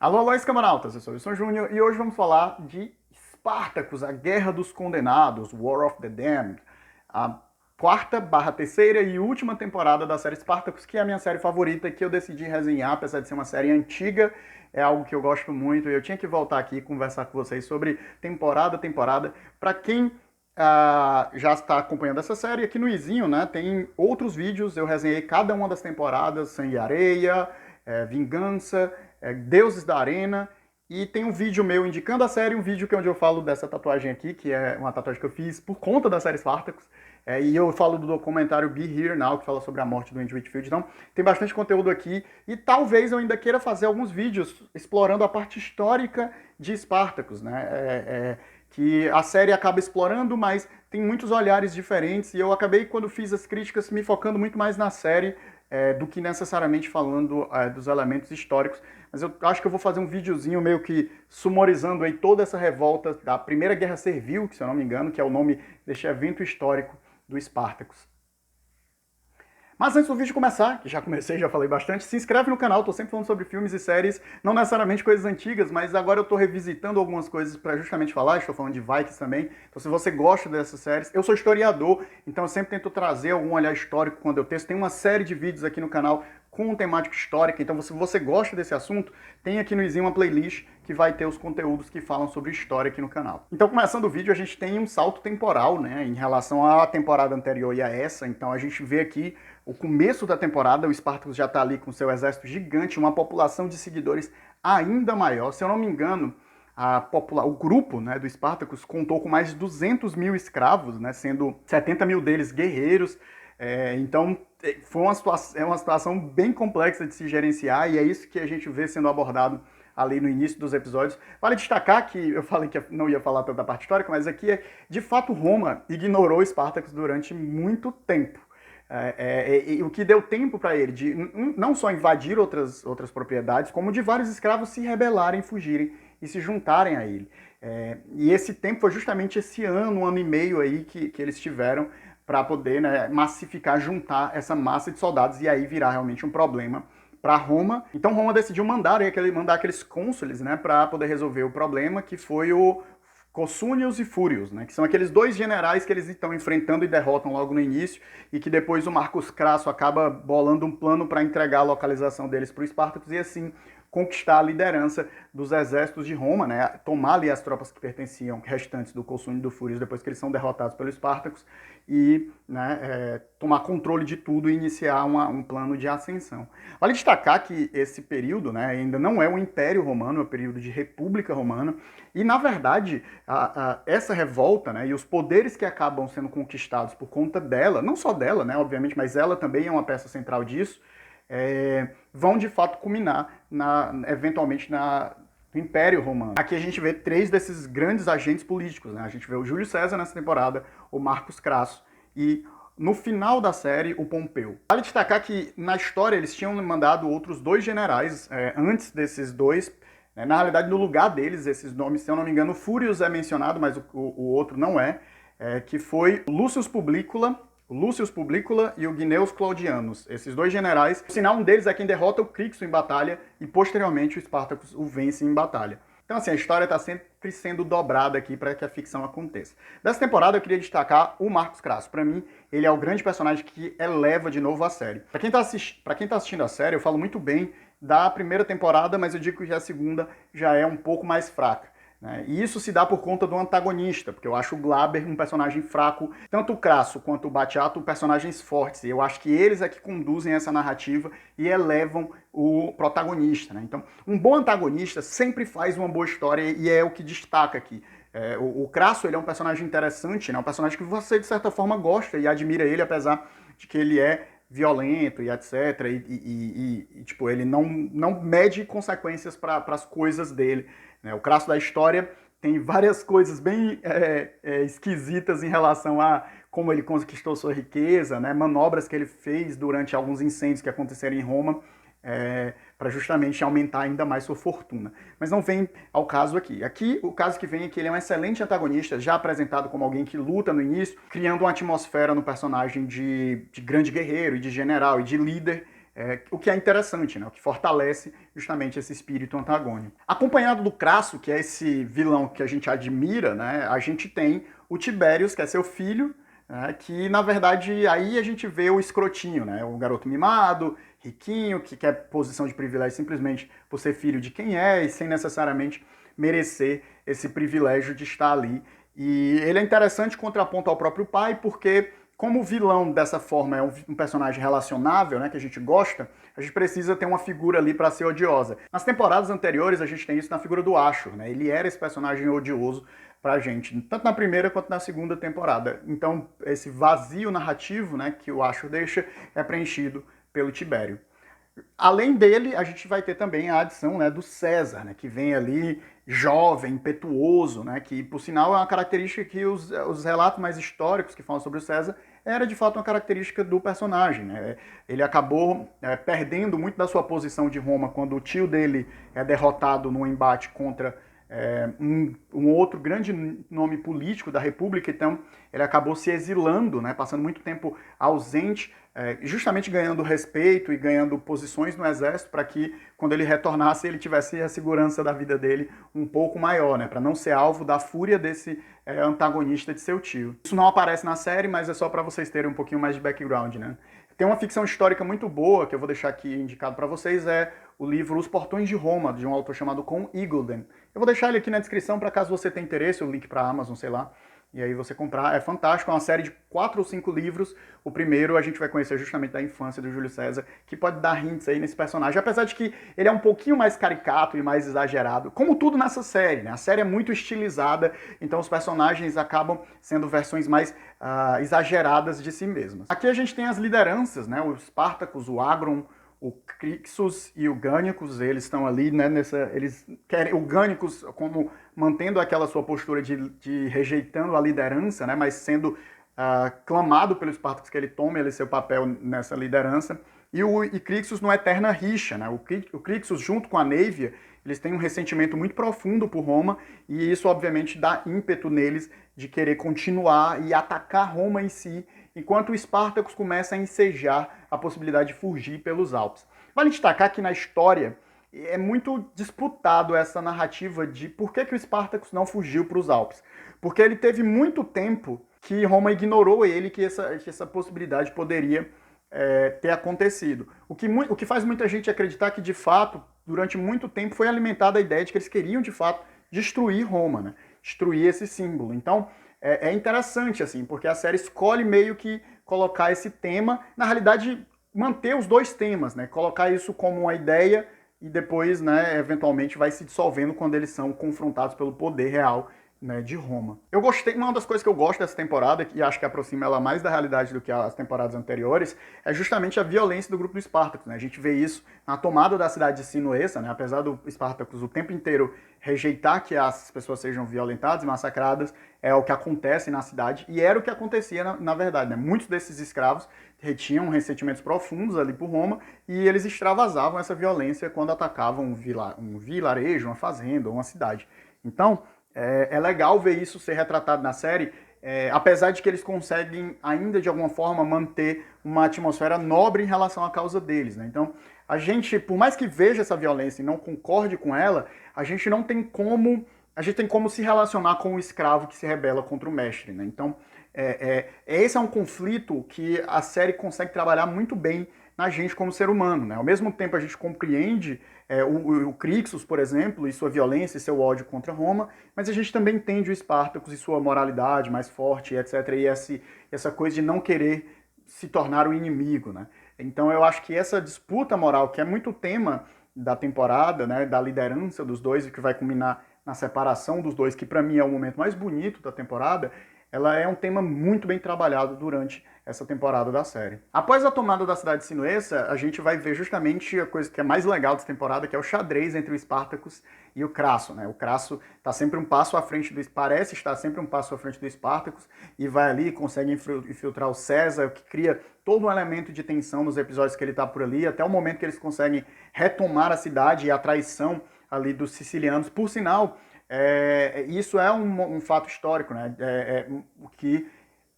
Alô, alô, escamanautas, eu sou o Wilson Júnior e hoje vamos falar de Spartacus, a Guerra dos Condenados, War of the Damned, a quarta/terceira e última temporada da série Spartacus, que é a minha série favorita, que eu decidi resenhar, apesar de ser uma série antiga, é algo que eu gosto muito e eu tinha que voltar aqui e conversar com vocês sobre temporada a temporada. Para quem já está acompanhando essa série, aqui no izinho, né, tem outros vídeos, eu resenhei cada uma das temporadas, Sangue e Areia, Vingança, Deuses da Arena, e tem um vídeo meu indicando a série, um vídeo que é onde eu falo dessa tatuagem aqui, que é uma tatuagem que eu fiz por conta da série Spartacus, e eu falo do documentário Be Here Now, que fala sobre a morte do Andy Whitfield. Então tem bastante conteúdo aqui, e talvez eu ainda queira fazer alguns vídeos explorando a parte histórica de Spartacus, né? Que a série acaba explorando, mas tem muitos olhares diferentes, e eu acabei, quando fiz as críticas, me focando muito mais na série do que necessariamente falando dos elementos históricos. Mas eu acho que eu vou fazer um videozinho meio que sumarizando aí toda essa revolta da Primeira Guerra Servil, que se eu não me engano, que é o nome deste evento histórico do Spartacus. Mas antes do vídeo começar, que já comecei, já falei bastante, se inscreve no canal, tô sempre falando sobre filmes e séries, não necessariamente coisas antigas, mas agora eu tô revisitando algumas coisas para justamente falar, estou falando de Vikings também, então se você gosta dessas séries, eu sou historiador, então eu sempre tento trazer algum olhar histórico quando eu texto, tem uma série de vídeos aqui no canal com temática histórica, então se você gosta desse assunto, tem aqui no izinho uma playlist que vai ter os conteúdos que falam sobre história aqui no canal. Então, começando o vídeo, a gente tem um salto temporal, né, em relação à temporada anterior e a essa, então a gente vê aqui o começo da temporada, o Spartacus já está ali com seu exército gigante, uma população de seguidores ainda maior. Se eu não me engano, o grupo, né, do Spartacus contou com mais de 200 mil escravos, né, sendo 70 mil deles guerreiros. Então, foi uma situação bem complexa de se gerenciar, e é isso que a gente vê sendo abordado ali no início dos episódios. Vale destacar que eu falei que não ia falar tanta parte histórica, mas aqui, de fato, Roma ignorou Spartacus durante muito tempo. O que deu tempo para ele de não só invadir outras propriedades, como de vários escravos se rebelarem, fugirem e se juntarem a ele. E esse tempo foi justamente esse ano, um ano e meio aí que eles tiveram para poder, né, massificar, juntar essa massa de soldados e aí virar realmente um problema para Roma. Então Roma decidiu mandar aqueles cônsules, né, para poder resolver o problema, que foi o Cossúnios e Fúrios, né, que são aqueles dois generais que eles estão enfrentando e derrotam logo no início, e que depois o Marcus Crasso acaba bolando um plano para entregar a localização deles para o Spartacus e assim conquistar a liderança dos exércitos de Roma, né, tomar ali as tropas que pertenciam, restantes do Cossúnio e do Fúrios, depois que eles são derrotados pelo Spartacus, e, né, tomar controle de tudo e iniciar um plano de ascensão. Vale destacar que esse período, né, ainda não é o Império Romano, é o período de República Romana, e na verdade essa revolta, né, e os poderes que acabam sendo conquistados por conta dela, não só dela, né, obviamente, mas ela também é uma peça central disso, vão de fato culminar eventualmente no Império Romano. Aqui a gente vê três desses grandes agentes políticos, né? A gente vê o Júlio César nessa temporada, o Marcus Crasso e, no final da série, o Pompeu. Vale destacar que, na história, eles tinham mandado outros dois generais antes desses dois. Na realidade, no lugar deles, esses nomes, se eu não me engano, o Fúrios é mencionado, mas o outro não que foi o Lucius Publicola e o Gnaeus Claudianus. Esses dois generais, por sinal, um deles é quem derrota o Crixo em batalha e, posteriormente, o Spartacus o vence em batalha. Então, assim, a história está sempre sendo dobrada aqui para que a ficção aconteça. Dessa temporada, eu queria destacar o Marcus Crasso. Para mim, ele é o grande personagem que eleva de novo a série. Para quem tá assistindo a série, eu falo muito bem da primeira temporada, mas eu digo que a segunda já é um pouco mais fraca. E isso se dá por conta do antagonista, porque eu acho o Glaber um personagem fraco, tanto o Crasso quanto o Batiato, personagens fortes, e eu acho que eles é que conduzem essa narrativa e elevam o protagonista. Então, um bom antagonista sempre faz uma boa história e é o que destaca aqui. O Crasso, ele é um personagem interessante, né? Um personagem que você, de certa forma, gosta e admira ele, apesar de que ele é violento e etc. Tipo, ele não mede consequências para as coisas dele. O Crasso da história tem várias coisas bem esquisitas em relação a como ele conquistou sua riqueza, né? Manobras que ele fez durante alguns incêndios que aconteceram em Roma, para justamente aumentar ainda mais sua fortuna. Mas não vem ao caso aqui. Aqui, o caso que vem é que ele é um excelente antagonista, já apresentado como alguém que luta no início, criando uma atmosfera no personagem de grande guerreiro, e de general, e de líder, o que é interessante, né? O que fortalece justamente esse espírito antagônico. Acompanhado do Crasso, que é esse vilão que a gente admira, né? A gente tem o Tibérius, que é seu filho, né? Que na verdade aí a gente vê o escrotinho, né? O garoto mimado, riquinho, que quer posição de privilégio simplesmente por ser filho de quem é e sem necessariamente merecer esse privilégio de estar ali. E ele é interessante contraponto ao próprio pai, porque como o vilão dessa forma é um personagem relacionável, né, que a gente gosta, a gente precisa ter uma figura ali para ser odiosa. Nas temporadas anteriores a gente tem isso na figura do Ashur, né? Ele era esse personagem odioso pra gente, tanto na primeira quanto na segunda temporada. Então esse vazio narrativo, né, que o Ashur deixa é preenchido pelo Tibério. Além dele, a gente vai ter também a adição, né, do César, né, que vem ali jovem, impetuoso, né, que por sinal é uma característica que os relatos mais históricos que falam sobre o César era de fato uma característica do personagem. Né? Ele acabou perdendo muito da sua posição de Roma quando o tio dele é derrotado num embate contra um outro grande nome político da República, então ele acabou se exilando, né, passando muito tempo ausente, justamente ganhando respeito e ganhando posições no exército para que quando ele retornasse ele tivesse a segurança da vida dele um pouco maior, né, para não ser alvo da fúria desse antagonista de seu tio. Isso não aparece na série, mas é só para vocês terem um pouquinho mais de background, né. Tem uma ficção histórica muito boa, que eu vou deixar aqui indicado para vocês, é o livro Os Portões de Roma, de um autor chamado Con Eagledon. Eu vou deixar ele aqui na descrição para caso você tenha interesse, o link para a Amazon, sei lá, e aí você comprar. É fantástico, é uma série de 4 ou 5 livros. O primeiro a gente vai conhecer justamente da infância do Júlio César, que pode dar hints aí nesse personagem, apesar de que ele é um pouquinho mais caricato e mais exagerado, como tudo nessa série, né? A série é muito estilizada, então os personagens acabam sendo versões mais exageradas de si mesmas. Aqui a gente tem as lideranças, né? O Spartacus, o Agron, o Crixus e o Gânicos, eles estão ali, né, eles querem, o Gânicos como mantendo aquela sua postura de rejeitando a liderança, né, mas sendo clamado pelo Spartacus que ele tome ele seu papel nessa liderança, e Crixus numa eterna rixa, né, o Crixus junto com a Neivia, eles têm um ressentimento muito profundo por Roma, e isso obviamente dá ímpeto neles de querer continuar e atacar Roma em si, enquanto o Spartacus começa a ensejar a possibilidade de fugir pelos Alpes. Vale destacar que na história é muito disputado essa narrativa de por que o Spartacus não fugiu para os Alpes. Porque ele teve muito tempo que Roma ignorou ele, que essa possibilidade poderia ter acontecido. O que faz muita gente acreditar que, de fato, durante muito tempo foi alimentada a ideia de que eles queriam, de fato, destruir Roma, né? Destruir esse símbolo. Então, é interessante, assim, porque a série escolhe meio que colocar esse tema, na realidade, manter os dois temas, né? Colocar isso como uma ideia e depois, né, eventualmente vai se dissolvendo quando eles são confrontados pelo poder real, né, de Roma. Eu gostei, uma das coisas que eu gosto dessa temporada, e acho que aproxima ela mais da realidade do que as temporadas anteriores, é justamente a violência do grupo do Spartacus, né? A gente vê isso na tomada da cidade de Sinuessa, né? Apesar do Spartacus o tempo inteiro rejeitar que as pessoas sejam violentadas e massacradas, é o que acontece na cidade, e era o que acontecia na verdade, né? Muitos desses escravos tinham ressentimentos profundos ali por Roma, e eles extravasavam essa violência quando atacavam um vilarejo, uma fazenda, uma cidade. Então, é legal ver isso ser retratado na série, apesar de que eles conseguem ainda de alguma forma manter uma atmosfera nobre em relação à causa deles, né? Então, a gente, por mais que veja essa violência e não concorde com ela, a gente tem como se relacionar com o escravo que se rebela contra o mestre, né? Então, esse é um conflito que a série consegue trabalhar muito bem na gente como ser humano, né? Ao mesmo tempo a gente compreende o Crixus, por exemplo, e sua violência e seu ódio contra Roma, mas a gente também entende o Spartacus e sua moralidade mais forte, etc. E essa coisa de não querer se tornar o inimigo, né? Então eu acho que essa disputa moral, que é muito tema da temporada, né, da liderança dos dois, e que vai culminar na separação dos dois, que para mim é o momento mais bonito da temporada, ela é um tema muito bem trabalhado durante essa temporada da série. Após a tomada da cidade de Sinuessa, a gente vai ver justamente a coisa que é mais legal dessa temporada, que é o xadrez entre o Spartacus e o Crasso, né? O Crasso tá sempre um passo à frente parece estar sempre um passo à frente do Spartacus, e vai ali, consegue infiltrar o César, o que cria todo um elemento de tensão nos episódios que ele tá por ali, até o momento que eles conseguem retomar a cidade e a traição ali dos sicilianos. Por sinal, isso é um fato histórico, né? O que,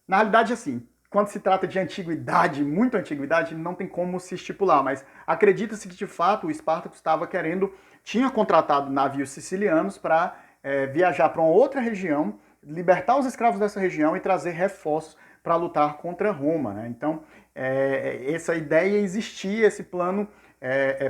na realidade, assim, quando se trata de antiguidade, muita antiguidade, não tem como se estipular, mas acredita-se que de fato o Espartaco estava tinha contratado navios sicilianos para viajar para uma outra região, libertar os escravos dessa região e trazer reforços para lutar contra Roma, né? Então, essa ideia existia, esse plano,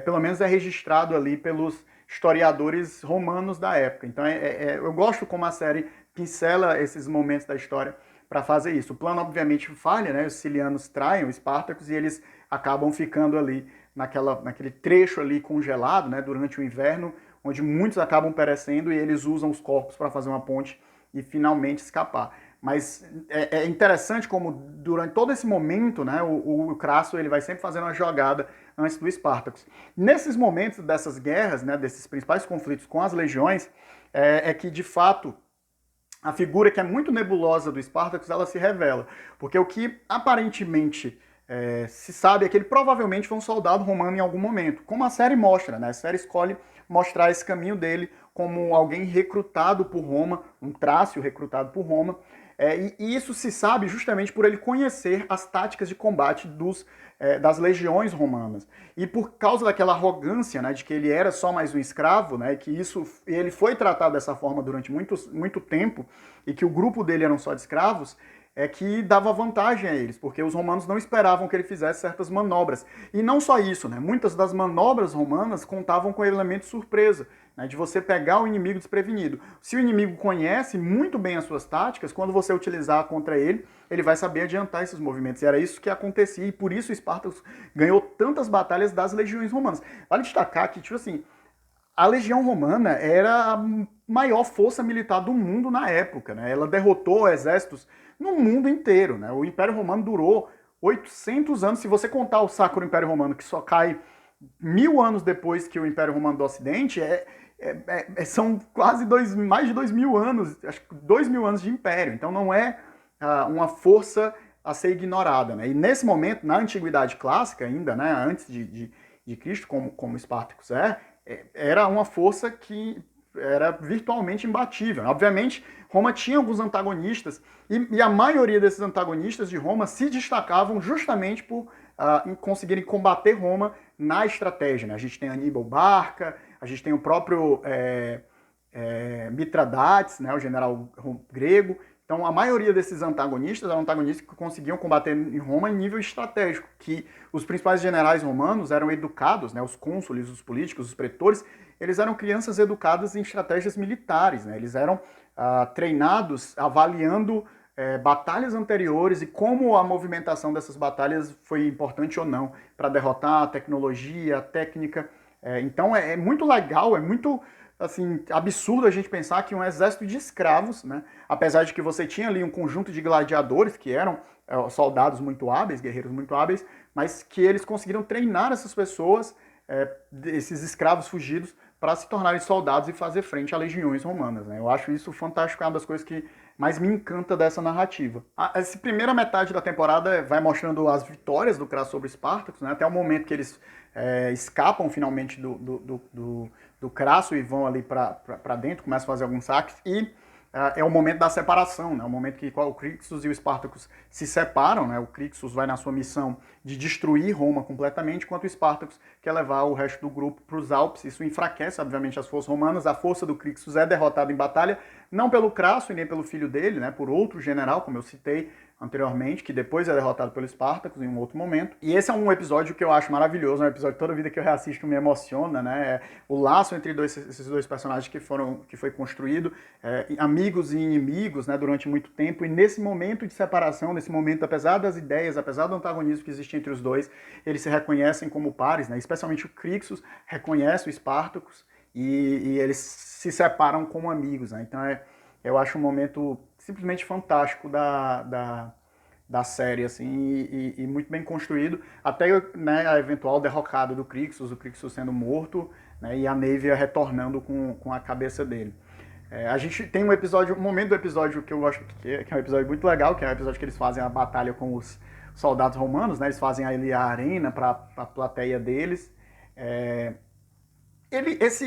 pelo menos é registrado ali pelos historiadores romanos da época. Então, eu gosto como a série pincela esses momentos da história para fazer isso. O plano, obviamente, falha, né? Os sicilianos traem os espartacos e eles acabam ficando ali naquele trecho ali congelado, né? Durante o inverno, onde muitos acabam perecendo e eles usam os corpos para fazer uma ponte e finalmente escapar. Mas é interessante como durante todo esse momento, né, o Crasso ele vai sempre fazendo uma jogada antes do Espartacus. Nesses momentos dessas guerras, né, desses principais conflitos com as legiões, que de fato a figura que é muito nebulosa do Espartacus, ela se revela. Porque o que aparentemente se sabe é que ele provavelmente foi um soldado romano em algum momento. Como a série mostra, né? A série escolhe mostrar esse caminho dele como alguém recrutado por Roma, um Trácio recrutado por Roma. E isso se sabe justamente por ele conhecer as táticas de combate das legiões romanas. E por causa daquela arrogância, né, de que ele era só mais um escravo, né, que ele foi tratado dessa forma durante muito tempo, e que o grupo dele eram só de escravos, que dava vantagem a eles, porque os romanos não esperavam que ele fizesse certas manobras. E não só isso, né, muitas das manobras romanas contavam com elemento surpresa, né, de você pegar o inimigo desprevenido. Se o inimigo conhece muito bem as suas táticas, quando você utilizar contra ele, ele vai saber adiantar esses movimentos. E era isso que acontecia, e por isso o Espartacus ganhou tantas batalhas das legiões romanas. Vale destacar que, tipo assim, a legião romana era a maior força militar do mundo na época, né? Ela derrotou exércitos no mundo inteiro, né? O Império Romano durou 800 anos. Se você contar o Sacro Império Romano, que só cai 1000 anos depois que o Império Romano do Ocidente, são quase mais de 2000 anos, acho que 2000 anos de império. Então não é uma força a ser ignorada, né? E nesse momento, na Antiguidade Clássica ainda, né, antes de Cristo, como Espartacus era uma força que era virtualmente imbatível. Obviamente, Roma tinha alguns antagonistas, e a maioria desses antagonistas de Roma se destacavam justamente por conseguirem combater Roma na estratégia, né? A gente tem Aníbal Barca, a gente tem o próprio Mitradates, né, o general grego. Então, a maioria desses antagonistas eram antagonistas que conseguiam combater em Roma em nível estratégico, que os principais generais romanos eram educados, né, os cônsules, os políticos, os pretores, eles eram crianças educadas em estratégias militares, né, eles eram treinados avaliando batalhas anteriores e como a movimentação dessas batalhas foi importante ou não para derrotar a tecnologia, a técnica. Então, é muito legal, é muito assim, absurdo a gente pensar que um exército de escravos, né, apesar de que você tinha ali um conjunto de gladiadores que eram soldados muito hábeis, guerreiros muito hábeis, mas que eles conseguiram treinar essas pessoas, esses escravos fugidos, para se tornarem soldados e fazer frente a legiões romanas, né? Eu acho isso fantástico, é uma das coisas que mais me encanta dessa narrativa. Essa primeira metade da temporada vai mostrando as vitórias do Crasso sobre Espartacus, né, até o momento que eles escapam finalmente do Crasso e vão ali para dentro, começam a fazer alguns saques, e é o momento da separação, né? O momento que o Crixus e o Spartacus se separam, né? O Crixus vai na sua missão de destruir Roma completamente, enquanto o Spartacus quer levar o resto do grupo para os Alpes. Isso enfraquece, obviamente, as forças romanas. A força do Crixus é derrotada em batalha, não pelo Crasso e nem pelo filho dele, né? Por outro general, como eu citei anteriormente, que depois é derrotado pelo Spartacus em um outro momento. E esse é um episódio que eu acho maravilhoso, um episódio que toda vida que eu reassisto me emociona, né? O laço entre esses dois personagens que foi construído, amigos e inimigos, né, durante muito tempo, e nesse momento de separação, nesse momento, apesar das ideias, apesar do antagonismo que existe entre os dois, eles se reconhecem como pares, né? Especialmente o Crixus reconhece o Spartacus e eles se separam como amigos, né? Então eu acho um momento simplesmente fantástico da série, assim, e muito bem construído, até, né, a eventual derrocada do Crixus, o Crixus sendo morto, né, e a Naevia retornando com a cabeça dele. A gente tem um momento do episódio que eu acho que é um episódio muito legal, que é o episódio que eles fazem a batalha com os soldados romanos, né, eles fazem ali a arena para a plateia deles.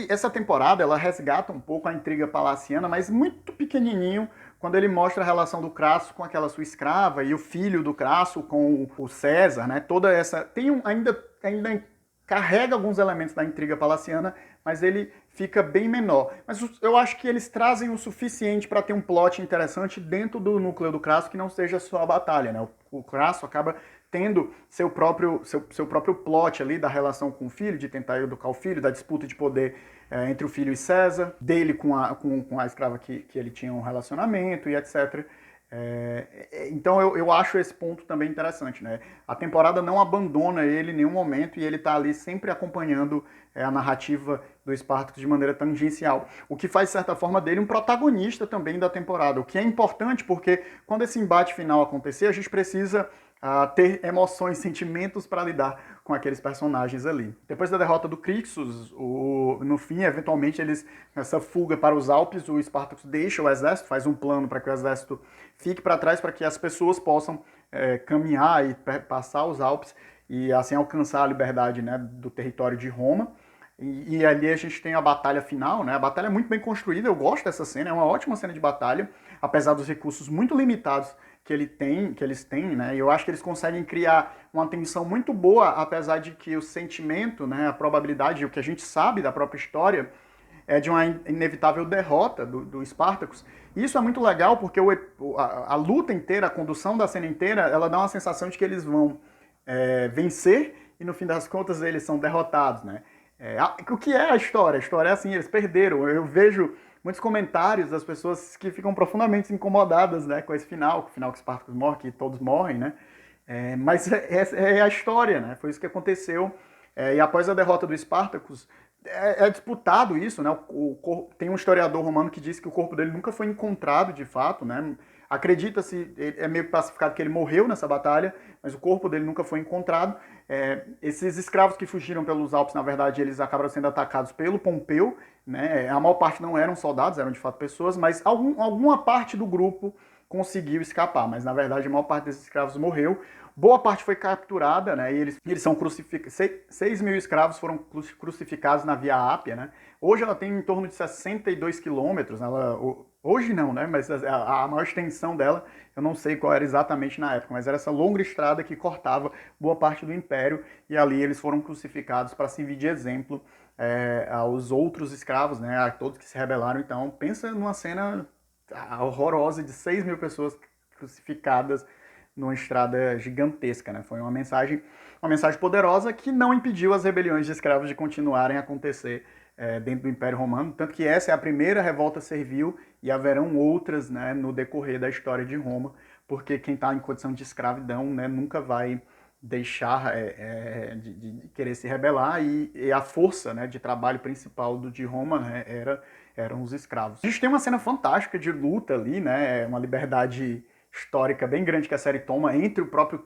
Essa temporada ela resgata um pouco a intriga palaciana, mas muito pequenininho quando ele mostra a relação do Crasso com aquela sua escrava e o filho do Crasso com o César, né? Toda essa ainda carrega alguns elementos da intriga palaciana, mas ele fica bem menor. Mas eu acho que eles trazem o suficiente para ter um plot interessante dentro do núcleo do Crasso, que não seja só a batalha, né? O Crasso acaba tendo seu próprio plot ali da relação com o filho, de tentar educar o filho, da disputa de poder entre o filho e César, dele com a escrava que ele tinha um relacionamento e etc. Então eu acho esse ponto também interessante, né? A temporada não abandona ele em nenhum momento e ele está ali sempre acompanhando a narrativa do Spartacus de maneira tangencial, o que faz, de certa forma, dele um protagonista também da temporada, o que é importante porque quando esse embate final acontecer, a gente precisa ter emoções, sentimentos para lidar com aqueles personagens ali. Depois da derrota do Crixus, no fim, eventualmente, nessa fuga para os Alpes, o Spartacus deixa o exército, faz um plano para que o exército fique para trás, para que as pessoas possam caminhar e passar os Alpes e assim alcançar a liberdade, né, do território de Roma. E ali a gente tem a batalha final, né? A batalha é muito bem construída, eu gosto dessa cena, é uma ótima cena de batalha, apesar dos recursos muito limitados que eles têm, né? E eu acho que eles conseguem criar uma tensão muito boa, apesar de que o sentimento, né, a probabilidade, o que a gente sabe da própria história, é de uma inevitável derrota do Spartacus. E isso é muito legal porque a luta inteira, a condução da cena inteira, ela dá uma sensação de que eles vão vencer e no fim das contas eles são derrotados, né? O que é a história? A história é assim, eles perderam. Eu vejo muitos comentários das pessoas que ficam profundamente incomodadas, né, com esse final, com o final que Spartacus morre, que todos morrem, né? Mas é a história, né? Foi isso que aconteceu. E após a derrota do Spartacus, é disputado isso, né? Tem um historiador romano que diz que o corpo dele nunca foi encontrado de fato, né? Acredita-se, é meio classificado que ele morreu nessa batalha, mas o corpo dele nunca foi encontrado. Esses escravos que fugiram pelos Alpes, na verdade, eles acabaram sendo atacados pelo Pompeu, né? A maior parte não eram soldados, eram de fato pessoas, mas alguma parte do grupo conseguiu escapar, mas na verdade a maior parte desses escravos morreu. Boa parte foi capturada, né? E eles são crucificados. 6 mil escravos foram crucificados na Via Ápia, né? Hoje ela tem em torno de 62 quilômetros. Hoje não, né? Mas a maior extensão dela, eu não sei qual era exatamente na época, mas era essa longa estrada que cortava boa parte do Império, e ali eles foram crucificados para servir de exemplo aos outros escravos, né? A todos que se rebelaram. Então, pensa numa cena horrorosa de 6 mil pessoas crucificadas numa estrada gigantesca, né? Foi uma mensagem poderosa que não impediu as rebeliões de escravos de continuarem a acontecer dentro do Império Romano, tanto que essa é a primeira revolta servil e haverão outras, né, no decorrer da história de Roma, porque quem está em condição de escravidão, né, nunca vai deixar de querer se rebelar, e a força, né, de trabalho principal de Roma, né, eram os escravos. A gente tem uma cena fantástica de luta ali, né, uma liberdade histórica bem grande que a série toma entre o próprio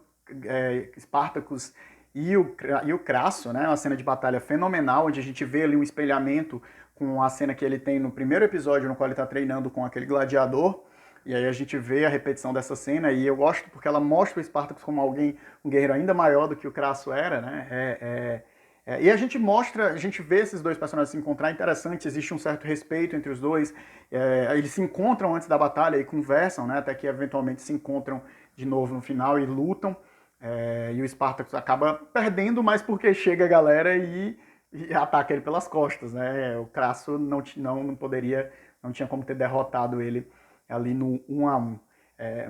Spartacus e o Crasso, né? Uma cena de batalha fenomenal, onde a gente vê ali um espelhamento com a cena que ele tem no primeiro episódio, no qual ele está treinando com aquele gladiador, e aí a gente vê a repetição dessa cena, e eu gosto porque ela mostra o Spartacus como um guerreiro ainda maior do que o Crasso era, né? E a gente vê esses dois personagens se encontrar, interessante, existe um certo respeito entre os dois, eles se encontram antes da batalha e conversam, né, até que eventualmente se encontram de novo no final e lutam, e o Spartacus acaba perdendo, mas porque chega a galera e ataca ele pelas costas, né, o Crasso não tinha como ter derrotado ele ali no 1-1.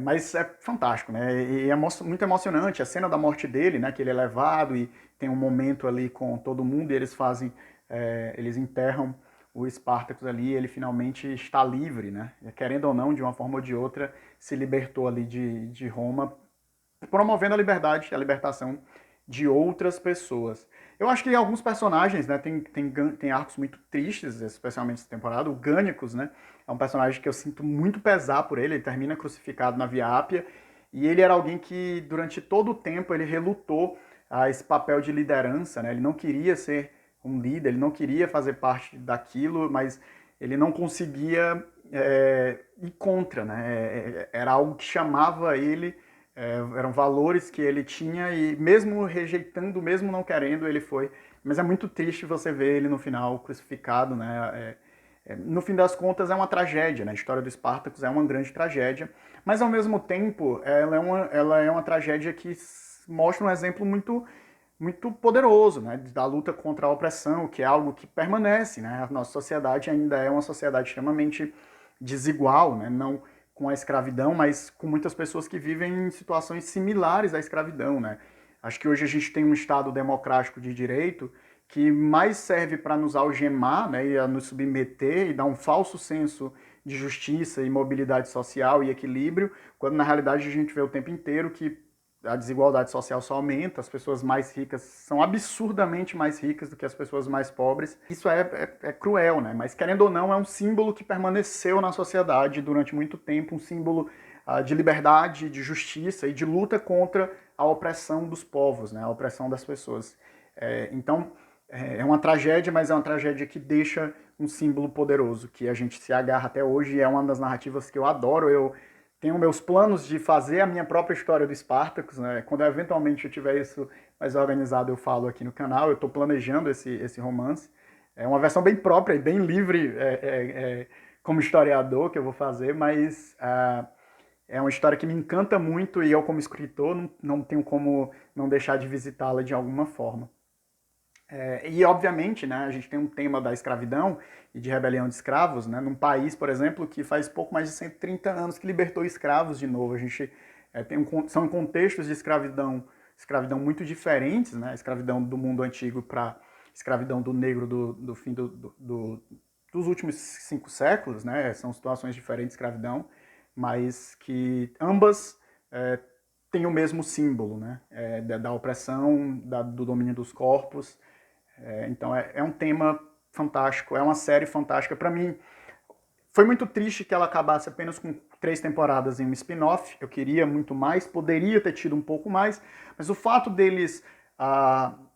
Mas é fantástico, né? E é muito emocionante a cena da morte dele, né? Que ele é levado e tem um momento ali com todo mundo e eles enterram o Spartacus ali e ele finalmente está livre, né? Querendo ou não, de uma forma ou de outra, se libertou ali de Roma, promovendo a liberdade, a libertação de outras pessoas. Eu acho que alguns personagens, né, tem arcos muito tristes, especialmente essa temporada. O Gânicos, né, é um personagem que eu sinto muito pesar por ele termina crucificado na Via Ápia, e ele era alguém que, durante todo o tempo, ele relutou a esse papel de liderança, né, ele não queria ser um líder, ele não queria fazer parte daquilo, mas ele não conseguia ir contra, né, era algo que chamava ele, eram valores que ele tinha e mesmo rejeitando, mesmo não querendo, ele foi. Mas é muito triste você ver ele no final crucificado, né? No fim das contas, é uma tragédia, né? A história do Spartacus é uma grande tragédia, mas ao mesmo tempo, ela é uma tragédia que mostra um exemplo muito poderoso, né? Da luta contra a opressão, que é algo que permanece, né? A nossa sociedade ainda é uma sociedade extremamente desigual, né? Não com a escravidão, mas com muitas pessoas que vivem em situações similares à escravidão, né? Acho que hoje a gente tem um Estado democrático de direito que mais serve para nos algemar, né, e a nos submeter e dar um falso senso de justiça e mobilidade social e equilíbrio, quando na realidade a gente vê o tempo inteiro que a desigualdade social só aumenta, as pessoas mais ricas são absurdamente mais ricas do que as pessoas mais pobres. Isso é cruel, né? Mas querendo ou não, é um símbolo que permaneceu na sociedade durante muito tempo, um símbolo de liberdade, de justiça e de luta contra a opressão dos povos, né? A opressão das pessoas. Então, é uma tragédia, mas é uma tragédia que deixa um símbolo poderoso, que a gente se agarra até hoje, e é uma das narrativas que eu adoro. Eu tenho meus planos de fazer a minha própria história do Spartacus, né? Quando eventualmente eu tiver isso mais organizado, eu falo aqui no canal. Eu estou planejando esse romance. É uma versão bem própria e bem livre como historiador que eu vou fazer, mas é uma história que me encanta muito e eu, como escritor, não tenho como não deixar de visitá-la de alguma forma. E, obviamente, né, a gente tem um tema da escravidão e de rebelião de escravos, né, num país, por exemplo, que faz pouco mais de 130 anos que libertou escravos de novo. A gente são contextos de escravidão muito diferentes, né, a escravidão do mundo antigo para escravidão do negro do fim dos últimos 5 séculos, né, são situações diferentes de escravidão, mas que ambas têm o mesmo símbolo, né, da opressão, do domínio dos corpos. Então é um tema fantástico, é uma série fantástica. Para mim, foi muito triste que ela acabasse apenas com 3 temporadas em um spin-off. Eu queria muito mais, poderia ter tido um pouco mais, mas o fato deles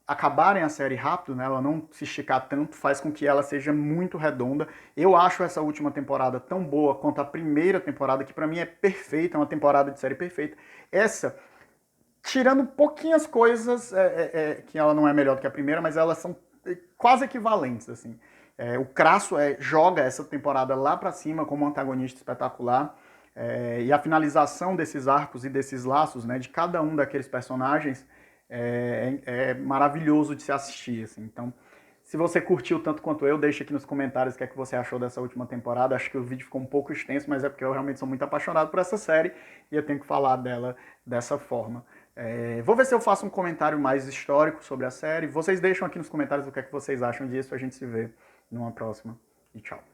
acabarem a série rápido, né, ela não se esticar tanto, faz com que ela seja muito redonda. Eu acho essa última temporada tão boa quanto a primeira temporada, que para mim é perfeita, é uma temporada de série perfeita. Essa, tirando pouquinhas coisas, que ela não é melhor do que a primeira, mas elas são quase equivalentes, assim. O Crasso joga essa temporada lá pra cima como um antagonista espetacular, e a finalização desses arcos e desses laços, né, de cada um daqueles personagens é maravilhoso de se assistir, assim. Então, se você curtiu tanto quanto eu, deixa aqui nos comentários o que é que você achou dessa última temporada. Acho que o vídeo ficou um pouco extenso, mas é porque eu realmente sou muito apaixonado por essa série e eu tenho que falar dela dessa forma. Vou ver se eu faço um comentário mais histórico sobre a série. Vocês deixam aqui nos comentários o que é que vocês acham disso. A gente se vê numa próxima. E tchau.